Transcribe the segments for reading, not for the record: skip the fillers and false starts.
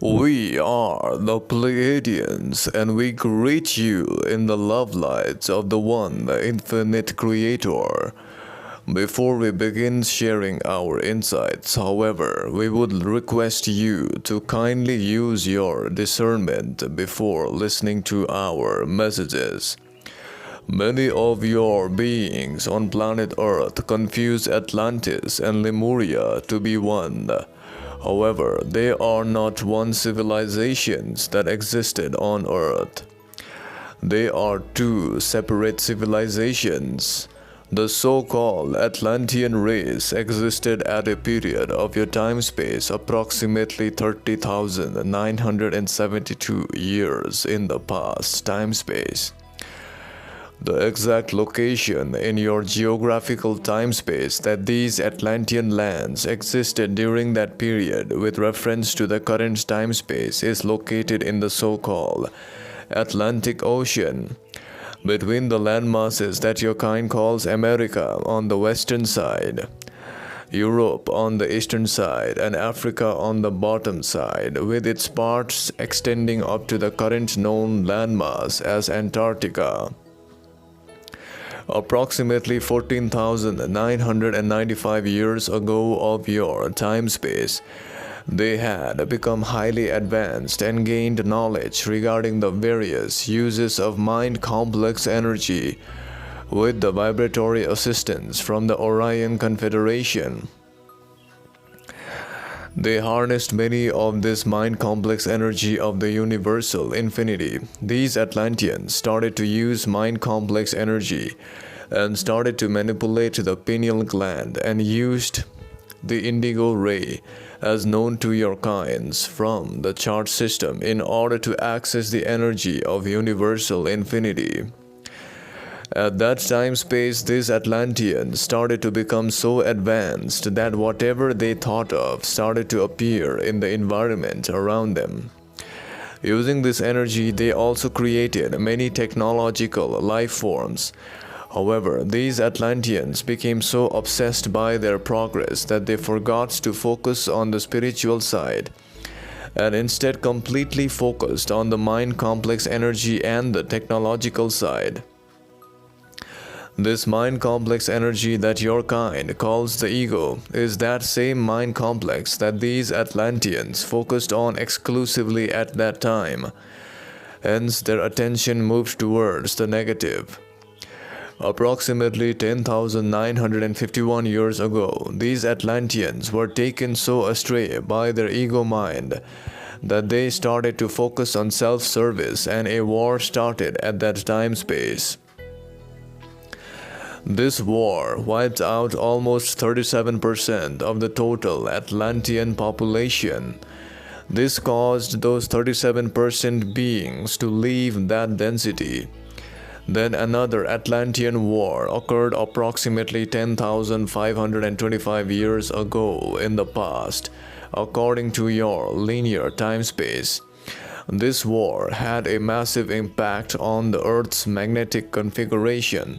We are the Pleiadians, and we greet you in the love lights of the One, the Infinite Creator. Before we begin sharing our insights, however, we would request you to kindly use your discernment before listening to our messages. Many of your beings on planet Earth confuse Atlantis and Lemuria to be one. However, they are not one civilizations that existed on Earth. They are two separate civilizations. The so-called Atlantean race existed at a period of your time-space approximately 30,972 years in the past time-space. The exact location in your geographical time-space that these Atlantean lands existed during that period with reference to the current time-space is located in the so-called Atlantic Ocean, between the landmasses that your kind calls America on the western side, Europe on the eastern side, and Africa on the bottom side, with its parts extending up to the current known landmass as Antarctica. Approximately 14,995 years ago of your time-space, they had become highly advanced and gained knowledge regarding the various uses of mind-complex energy with the vibratory assistance from the Orion Confederation. They harnessed many of this mind-complex energy of the universal infinity. These Atlanteans started to use mind-complex energy and started to manipulate the pineal gland and used the indigo ray, as known to your kinds, from the chart system in order to access the energy of universal infinity. At that time-space, these Atlanteans started to become so advanced that whatever they thought of started to appear in the environment around them. Using this energy, they also created many technological life forms. However, these Atlanteans became so obsessed by their progress that they forgot to focus on the spiritual side, and instead completely focused on the mind-complex energy and the technological side. This mind-complex energy that your kind calls the ego is that same mind complex that these Atlanteans focused on exclusively at that time. Hence, their attention moved towards the negative. Approximately 10,951 years ago, these Atlanteans were taken so astray by their ego mind that they started to focus on self-service, and a war started at that time-space. This war wiped out almost 37% of the total Atlantean population. This caused those 37% beings to leave that density. Then another Atlantean war occurred approximately 10,525 years ago in the past, according to your linear time-space. This war had a massive impact on the Earth's magnetic configuration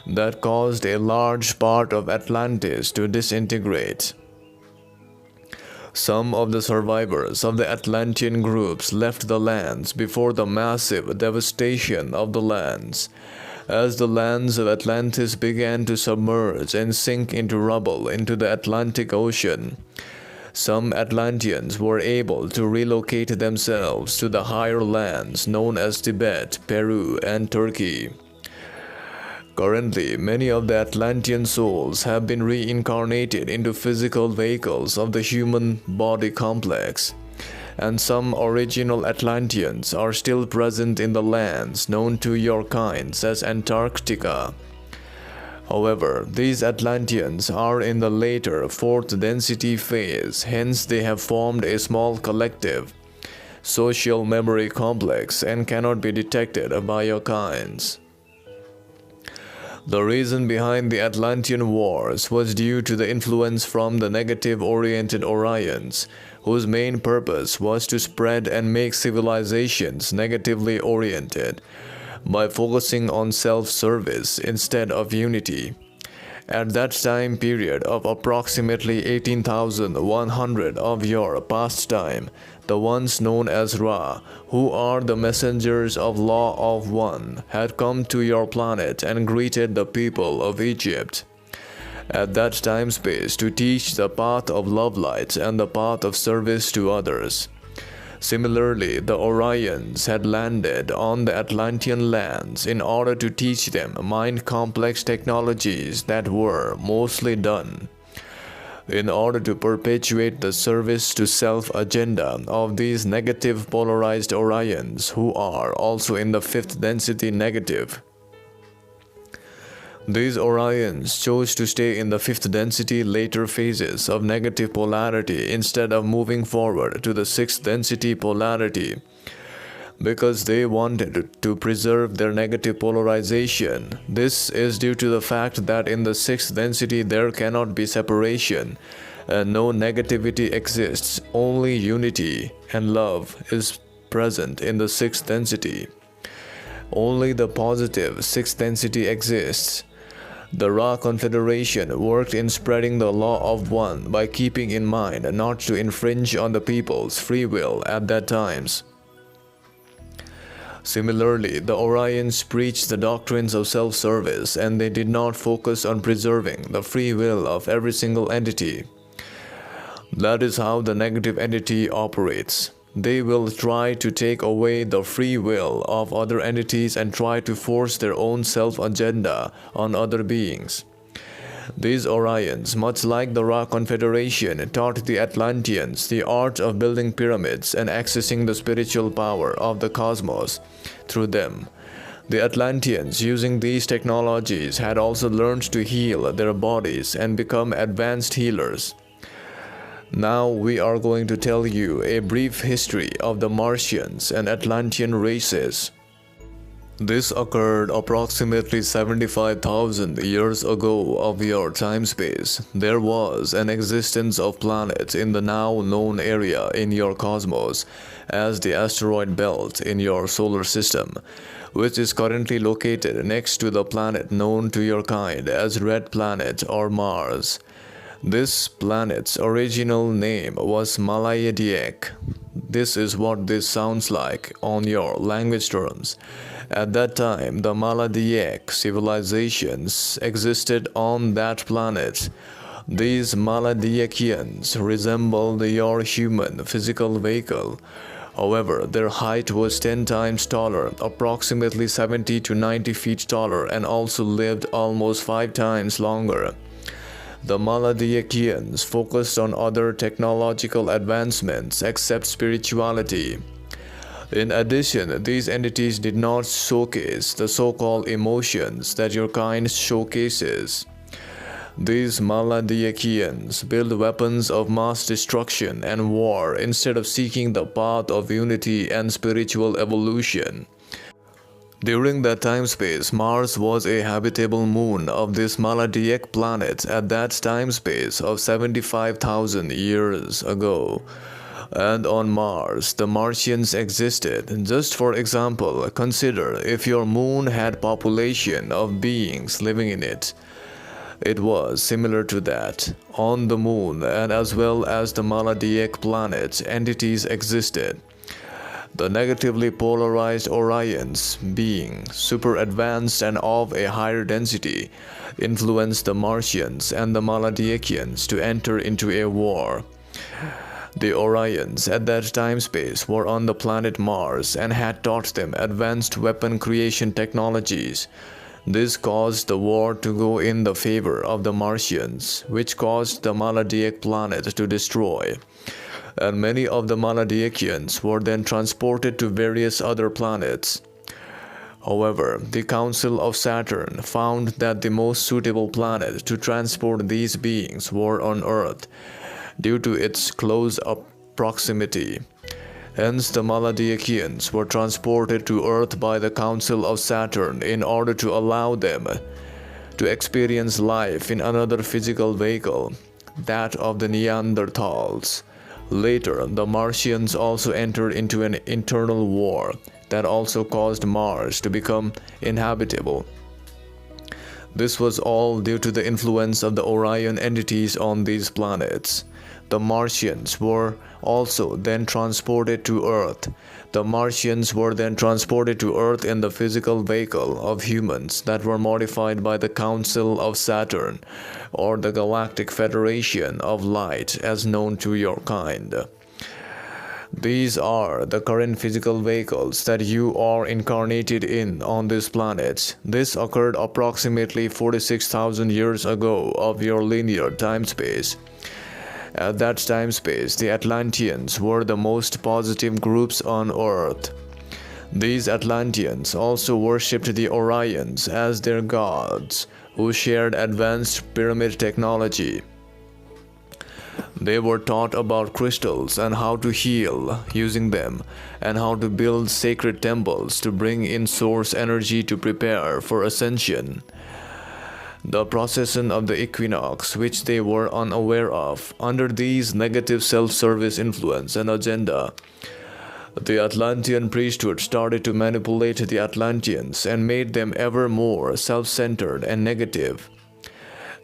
that caused a large part of Atlantis to disintegrate. Some of the survivors of the Atlantean groups left the lands before the massive devastation of the lands. As the lands of Atlantis began to submerge and sink into rubble into the Atlantic Ocean, some Atlanteans were able to relocate themselves to the higher lands known as Tibet, Peru, and Turkey. Currently, many of the Atlantean souls have been reincarnated into physical vehicles of the human body complex, and some original Atlanteans are still present in the lands known to your kinds as Antarctica. However, these Atlanteans are in the later fourth density phase, hence they have formed a small collective social memory complex and cannot be detected by your kinds. The reason behind the Atlantean Wars was due to the influence from the negative-oriented Orions, whose main purpose was to spread and make civilizations negatively oriented by focusing on self-service instead of unity. At that time period of approximately 18,100 of your past time, the ones known as Ra, who are the messengers of Law of One, had come to your planet and greeted the people of Egypt. At that time space to teach the path of love light and the path of service to others. Similarly, the Orions had landed on the Atlantean lands in order to teach them mind-complex technologies that were mostly done in order to perpetuate the service to self agenda of these negative polarized Orions, who are also in the fifth density negative. These Orions chose to stay in the fifth density later phases of negative polarity instead of moving forward to the sixth density polarity, because they wanted to preserve their negative polarization. This is due to the fact that in the sixth density there cannot be separation and no negativity exists, only unity and love is present in the sixth density. Only the positive sixth density exists. The Ra Confederation worked in spreading the law of one by keeping in mind not to infringe on the people's free will at that times. Similarly, the Orions preached the doctrines of self-service, and they did not focus on preserving the free will of every single entity. That is how the negative entity operates. They will try to take away the free will of other entities and try to force their own self-agenda on other beings. These Orions, much like the Ra Confederation, taught the Atlanteans the art of building pyramids and accessing the spiritual power of the cosmos through them. The Atlanteans, using these technologies, had also learned to heal their bodies and become advanced healers. Now we are going to tell you a brief history of the Martians and Atlantean races. This occurred approximately 75,000 years ago of your time-space. There was an existence of planets in the now known area in your cosmos as the Asteroid Belt in your solar system, which is currently located next to the planet known to your kind as Red Planet or Mars. This planet's original name was Maldek. This is what this sounds like on your language terms. At that time, the Maldek civilizations existed on that planet. These Maldekians resembled your human physical vehicle. However, their height was 10 times taller, approximately 70 to 90 feet taller, and also lived almost 5 times longer. The Maldekians focused on other technological advancements except spirituality. In addition, these entities did not showcase the so-called emotions that your kind showcases. These Maldekians build weapons of mass destruction and war instead of seeking the path of unity and spiritual evolution. During that time space, Mars was a habitable moon of this Maldek planet at that time space of 75,000 years ago. And on Mars, the Martians existed. Just for example, consider if your moon had population of beings living in it. It was similar to that. On the moon and as well as the Maldek planet, entities existed. The negatively polarized Orions, being super advanced and of a higher density, influenced the Martians and the Maldekians to enter into a war. The Orions at that time space were on the planet Mars and had taught them advanced weapon creation technologies. This caused the war to go in the favor of the Martians, which caused the Maldek planet to destroy. And many of the Maldekians were then transported to various other planets. However, the Council of Saturn found that the most suitable planet to transport these beings were on Earth, due to its close proximity. Hence, the Maldekians were transported to Earth by the Council of Saturn in order to allow them to experience life in another physical vehicle, that of the Neanderthals. Later, the Martians also entered into an internal war that also caused Mars to become inhabitable. This was all due to the influence of the Orion entities on these planets. The Martians were also then transported to Earth. The Martians were then transported to Earth in the physical vehicle of humans that were modified by the Council of Saturn, or the Galactic Federation of Light as known to your kind. These are the current physical vehicles that you are incarnated in on this planet. This occurred approximately 46,000 years ago of your linear time-space. At that time-space, the Atlanteans were the most positive groups on Earth. These Atlanteans also worshipped the Orions as their gods, who shared advanced pyramid technology. They were taught about crystals and how to heal using them, and how to build sacred temples to bring in source energy to prepare for ascension. The procession of the equinox, which they were unaware of, under these negative self-service influence and agenda. The Atlantean priesthood started to manipulate the Atlanteans and made them ever more self-centered and negative,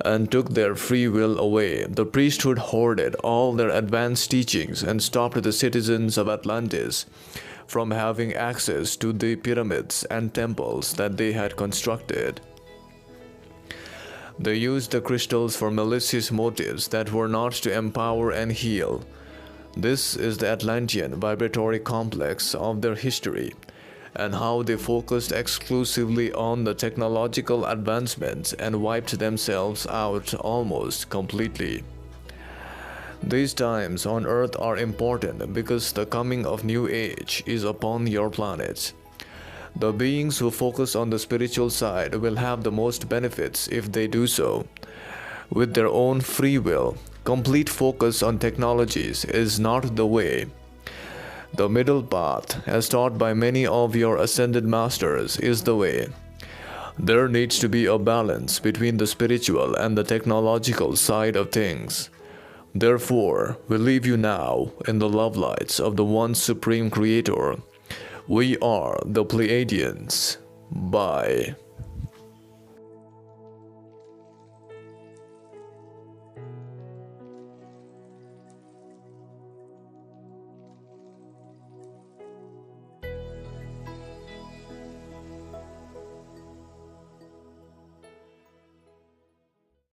and took their free will away. The priesthood hoarded all their advanced teachings and stopped the citizens of Atlantis from having access to the pyramids and temples that they had constructed. They used the crystals for malicious motives that were not to empower and heal. This is the Atlantean vibratory complex of their history, and how they focused exclusively on the technological advancements and wiped themselves out almost completely. These times on Earth are important because the coming of New Age is upon your planet. The beings who focus on the spiritual side will have the most benefits if they do so. With their own free will, complete focus on technologies is not the way. The middle path, as taught by many of your ascended masters, is the way. There needs to be a balance between the spiritual and the technological side of things. Therefore, we leave you now in the love lights of the one supreme creator. We are the Pleiadians. Bye.